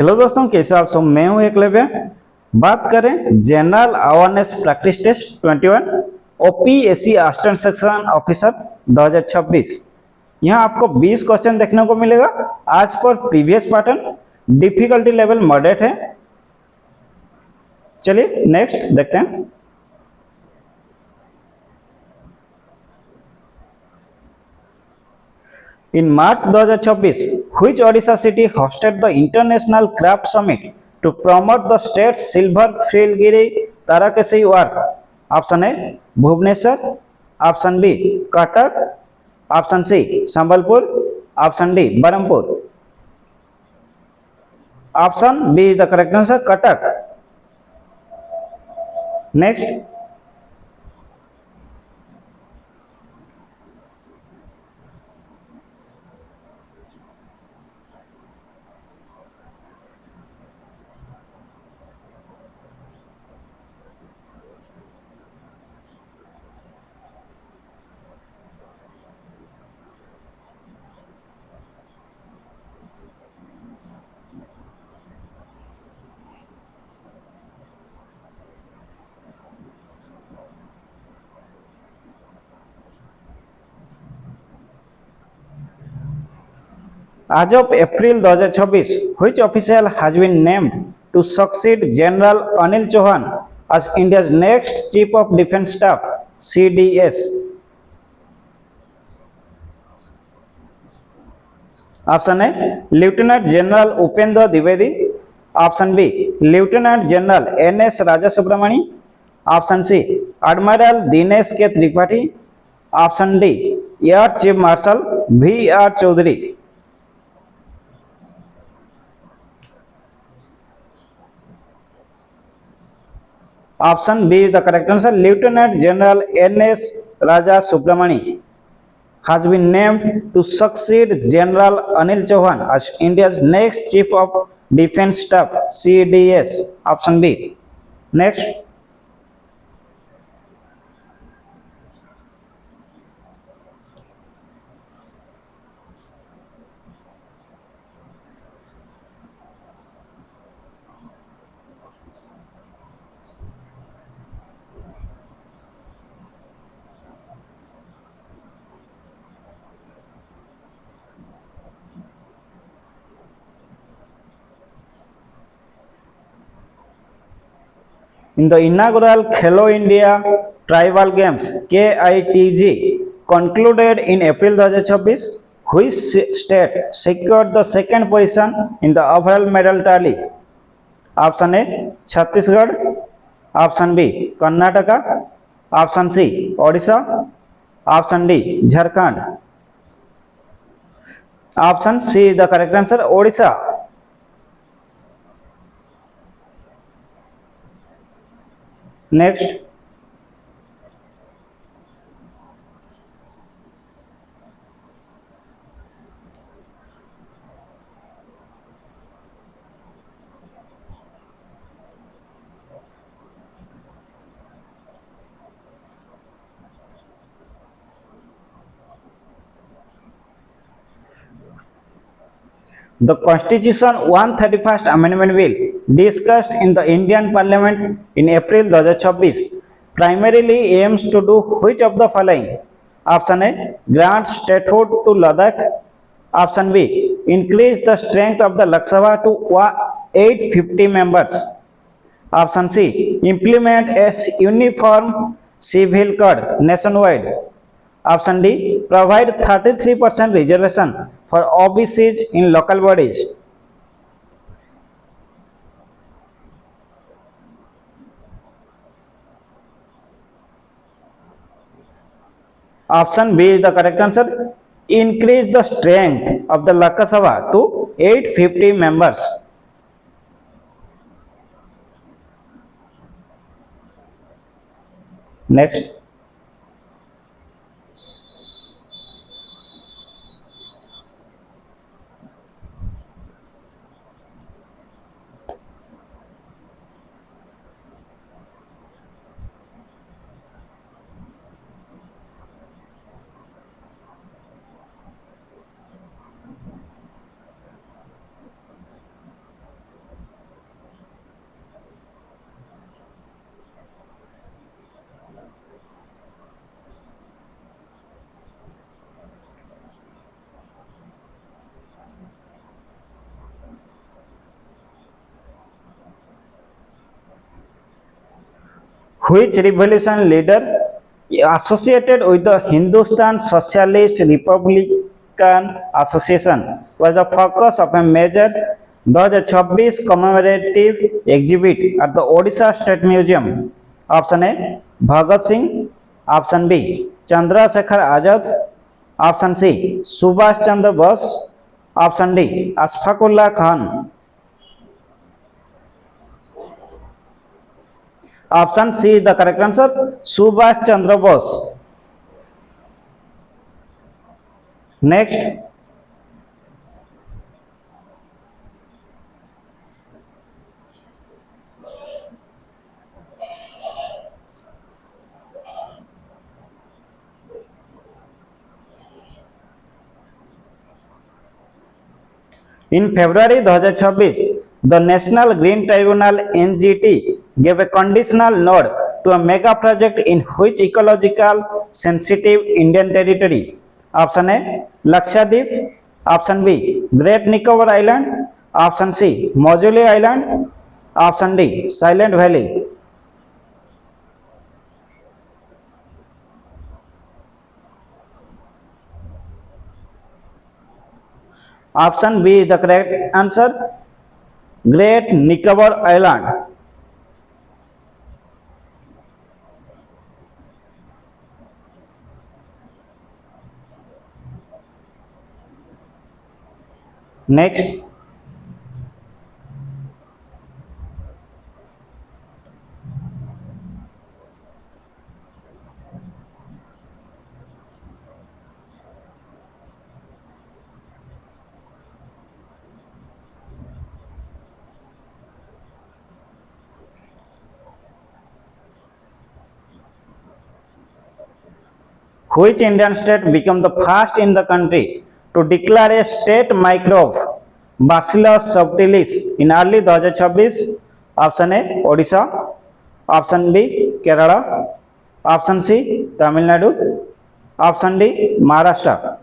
Hello दोस्तों, कैसे आप सब। मैं हूं एकलव्य। बात करें general awareness practice test 21 OPSC assistant section officer 2026। यहां आपको 20 क्वेश्चन देखने को मिलेगा। आज पर previous pattern difficulty level moderate है। चलिए नेक्स्ट देखते हैं। In March 2026, which Odisha city hosted the International Craft Summit to promote the state's silver Filgiri Tarakasi work? Option A, Bhubaneswar. Option B, Cuttack. Option C, Sambalpur. Option D, Berhampur. Option B is the correct answer, Cuttack. Next. As of April 2026, which official has been named to succeed General Anil Chauhan as India's next Chief of Defence Staff (CDS)? Option A, Lieutenant General Upendra Dwivedi. Option B, Lieutenant General N.S. Rajasubramani. Option C, Admiral Dinesh K. Tripathi. Option D, Air Chief Marshal V.R. Chaudhary. Option B is the correct answer. Lieutenant General N.S. Rajasubramani has been named to succeed General Anil Chauhan as India's next Chief of Defence Staff (CDS). Option B. Next. In the inaugural Khelo India Tribal Games (KITG) concluded in April 2026, which state secured the second position in the overall medal tally? Option A, Chhattisgarh. Option B, Karnataka. Option C, Odisha. Option D, Jharkhand. Option C is the correct answer, Odisha. Next. The Constitution 131st Amendment Bill discussed in the Indian Parliament in April 2026 primarily aims to do which of the following? Option A, grant statehood to Ladakh. Option B, increase the strength of the Lok Sabha to 850 members. Option C, implement a uniform civil code nationwide. Option D, provide 33% reservation for OBCs in local bodies. Option B is the correct answer. Increase the strength of the Lok Sabha to 850 members. Next. Which revolution leader associated with the Hindustan Socialist Republican Association was the focus of a major 2026 commemorative exhibit at the Odisha State Museum? Option A, Bhagat Singh. Option B, Chandrasekhar Azad. Option C, Subhash Chandra Bose. Option D, Ashfaqullah Khan. Option C is the correct answer, Subhash Chandra Bose. Next, in February 2026, the National Green Tribunal (NGT) gave a conditional nod to a mega project in which ecological sensitive Indian territory? Option A, Lakshadweep. Option B, Great Nicobar Island. Option C, Majuli Island. Option D, Silent Valley. Option B is the correct answer, Great Nicobar Island. Next, which Indian state became the first in the country to declare a state microbe Bacillus subtilis in early 2026? Option A, Odisha. Option B, Kerala. Option C, Tamil Nadu. Option D, Maharashtra.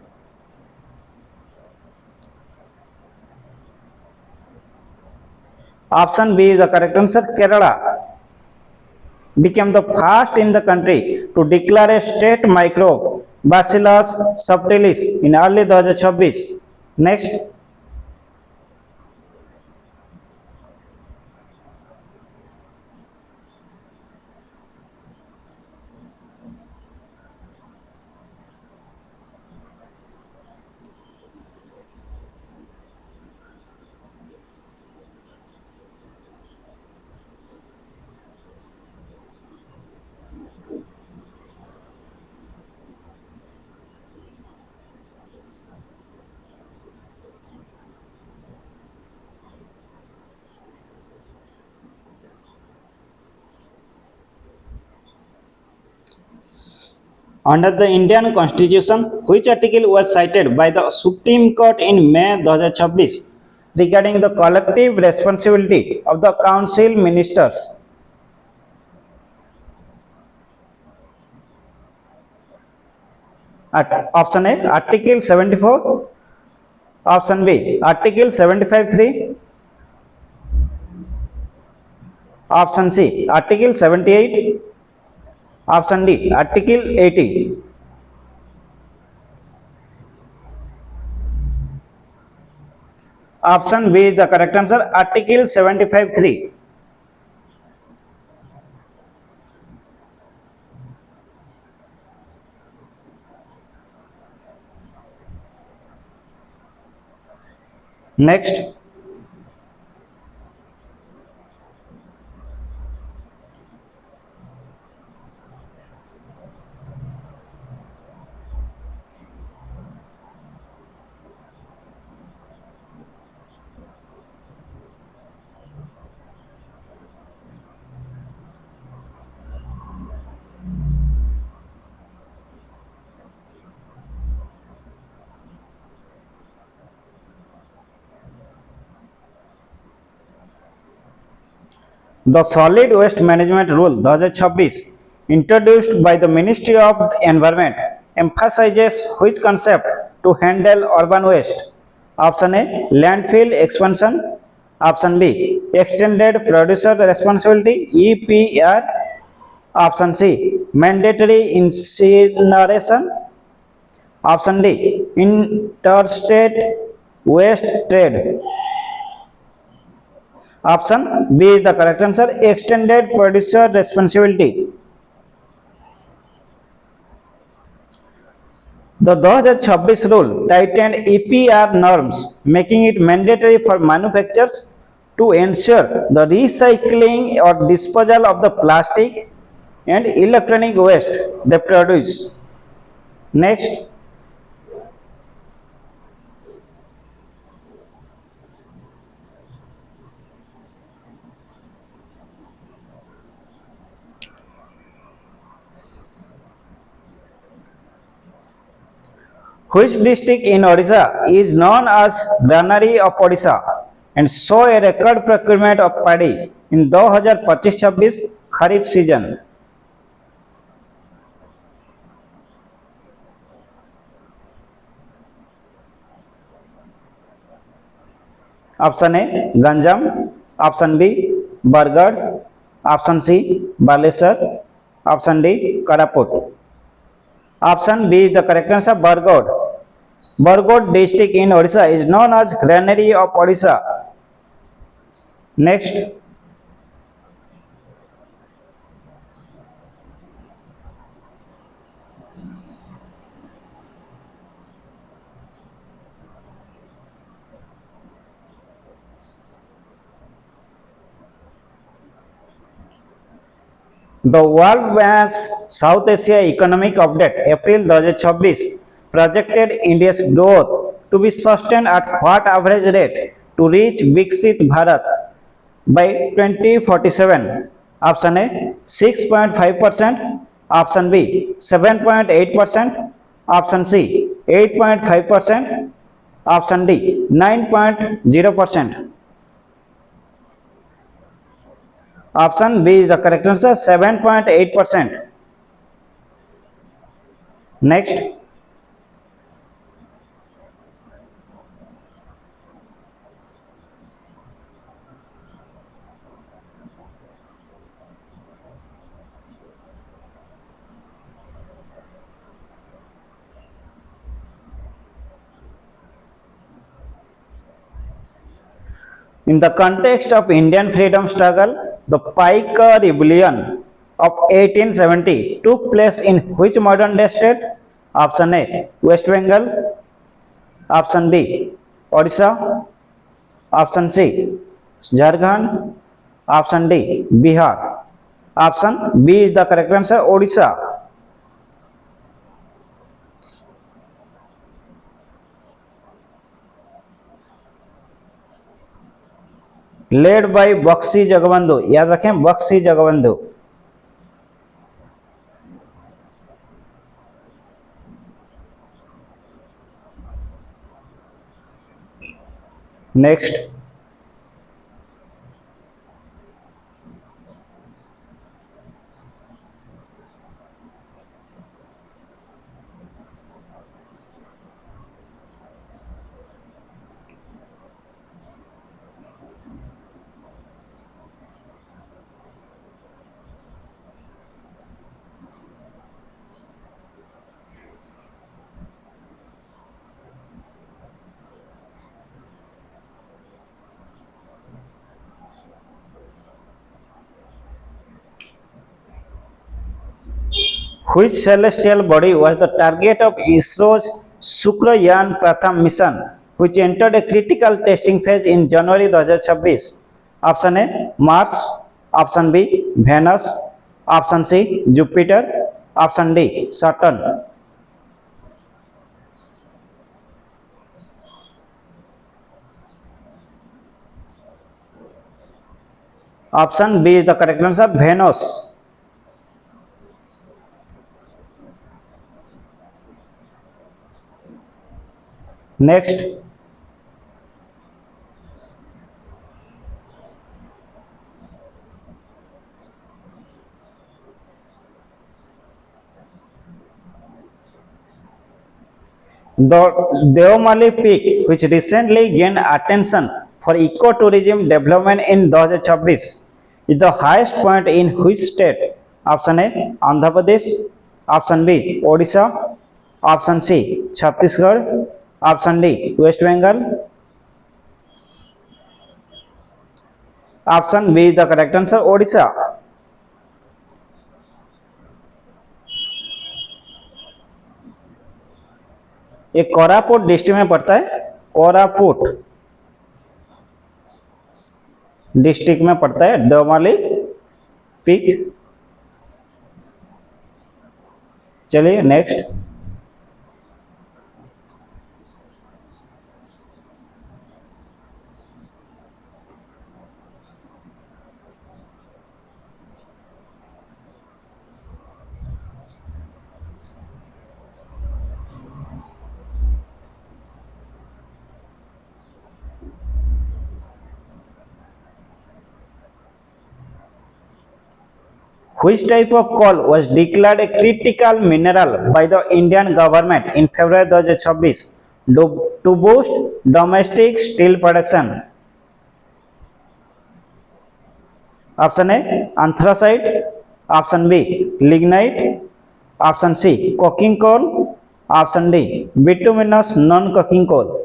Option B is the correct answer, Kerala became the first in the country to declare a state microbe Bacillus subtilis in early 2026. Next, under the Indian Constitution, which article was cited by the Supreme Court in May 2026 regarding the collective responsibility of the Council Ministers? Option A, Article 74. Option B, Article 75(3). Option C, Article 78. Option D, Article 80. Option B is the correct answer, Article 75(3). Next, the Solid Waste Management Rule 2026 introduced by the Ministry of Environment emphasizes which concept to handle urban waste? Option A, landfill expansion. Option B, extended producer responsibility, EPR. Option C, mandatory incineration. Option D, interstate waste trade. Option B is the correct answer, extended producer responsibility. The 2026 rule tightened EPR norms, making it mandatory for manufacturers to ensure the recycling or disposal of the plastic and electronic waste they produce. Next, which district in Odisha is known as Granary of Odisha and saw a record procurement of paddy in 2025-26 Kharif season? Option A, Ganjam. Option B, Bargarh. Option C, Balesar. Option D, Karaput. Option B is the correct answer, Bargarh. Bargarh district in Odisha is known as Granary of Odisha. Next, the World Bank's South Asia Economic Update April 2026 projected India's growth to be sustained at what average rate to reach Viksit Bharat by 2047? Option A, 6.5%. Option B, 7.8%. Option C, 8.5%. Option D, 9.0%. Option B is the correct answer, 7.8%. Next, in the context of Indian freedom struggle, the Paika Rebellion of 1870 took place in which modern day state? Option A, West Bengal. Option B, Odisha. Option C, Jharkhand. Option D, Bihar. Option B is the correct answer, Odisha. Led by Buxi Jagabandhu, याद रखें Buxi Jagabandhu. Next, which celestial body was the target of ISRO's Shukrayaan Pratham mission, which entered a critical testing phase in January 2026? Option A, Mars. Option B, Venus. Option C, Jupiter. Option D, Saturn. Option B is the correct answer, Venus. Next, the Deomali Peak, which recently gained attention for ecotourism development in 2026, is the highest point in which state? Option A Andhra Pradesh, option B Odisha, option C Chhattisgarh, option D West Bengal, option B the correct answer Odisha. ये Koraput district में पड़ता है, Koraput district में पड़ता है Devmali peak. चलिए next, which type of coal was declared a critical mineral by the Indian government in February 2026 to boost domestic steel production? Option A anthracite, option B lignite, option C coking coal, option D bituminous non coking coal।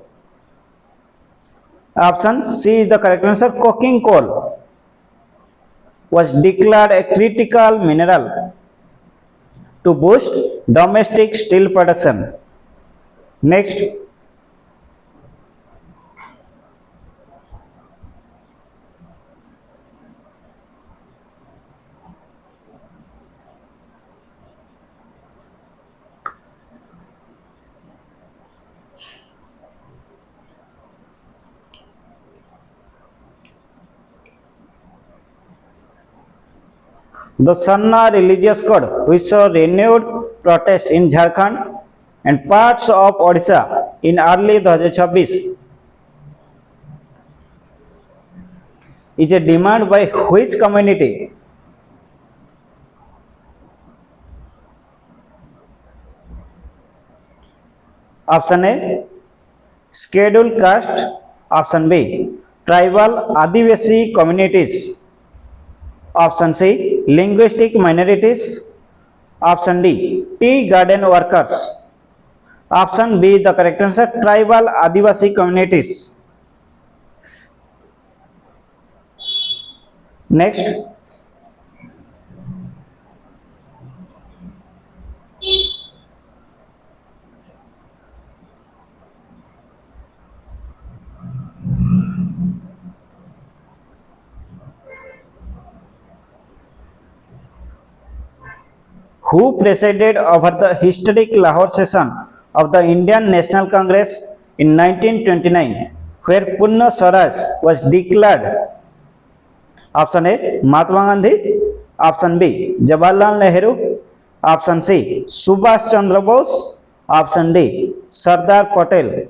Option C is the correct answer, coking coal was declared a critical mineral to boost domestic steel production. Next, the Sanna religious code, which saw renewed protest in Jharkhand and parts of Odisha in early 2026, is a demand by which community? Option A scheduled caste, option B tribal Adivasi communities, option C linguistic minorities, option D tea garden workers, option B the correct answer tribal Adivasi communities। Next, who presided over the historic Lahore session of the Indian National Congress in 1929 where Purna Swaraj was declared? Option A Mahatma Gandhi, option B Jawaharlal Nehru, option C Subhash Chandra Bose, option D Sardar Patel।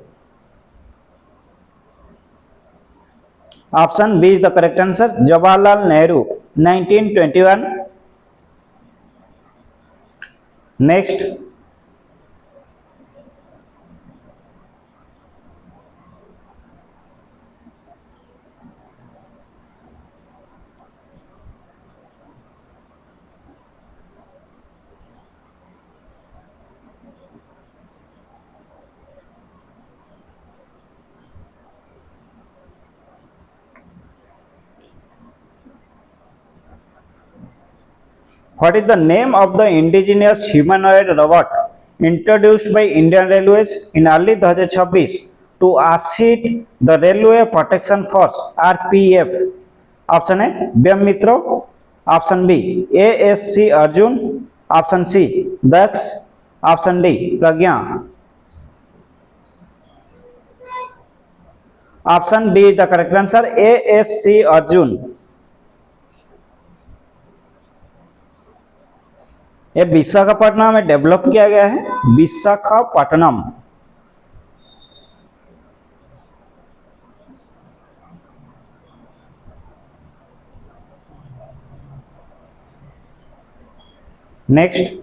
Option B is the correct answer, Jawaharlal Nehru, 1921। Next, what is the name of the indigenous humanoid robot introduced by Indian Railways in early 2026 to assist the Railway Protection Force (RPF)? Option A Vyam Mitra, option B ASC Arjun, option C Daksh, option D Pragya। Option B the correct answer, ASC Arjun। ये विशाखापट्टनम में develop किया गया है, Visakhapatnam. Next,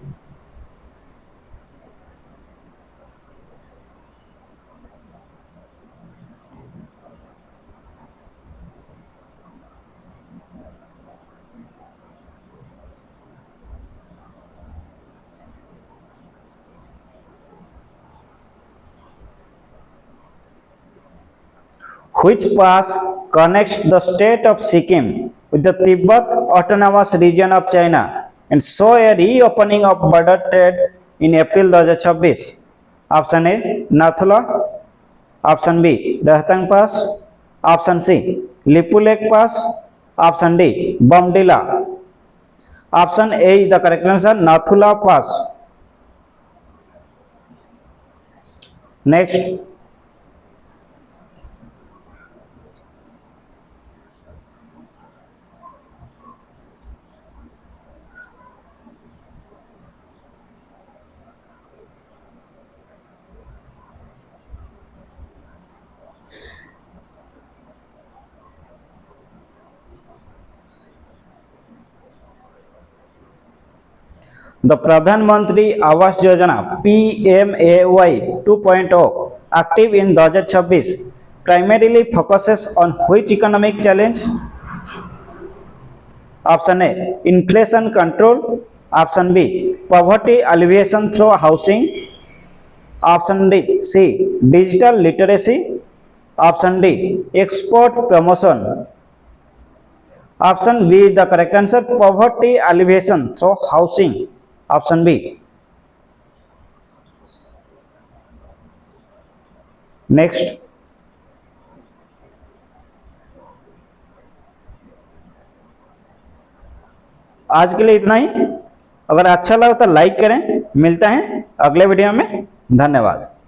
which pass connects the state of Sikkim with the Tibet Autonomous Region of China and saw a reopening of border trade in April 2026. Option A Nathula, option B Rohtang Pass, option C Lipu Lake Pass, option D Bomdila. Option A is the correct answer, Nathula Pass. Next, the Pradhan Mantri Awas Yojana PMAY 2.0 active in 2026 primarily focuses on which economic challenge? Option A inflation control, option B poverty alleviation through housing, option D C digital literacy, option D export promotion. Option B is the correct answer, poverty alleviation through housing. Option B. Next, आज के लिए इतना ही। अगर अच्छा लगा तो like करें। मिलते हैं अगले वीडियो में। धन्यवाद।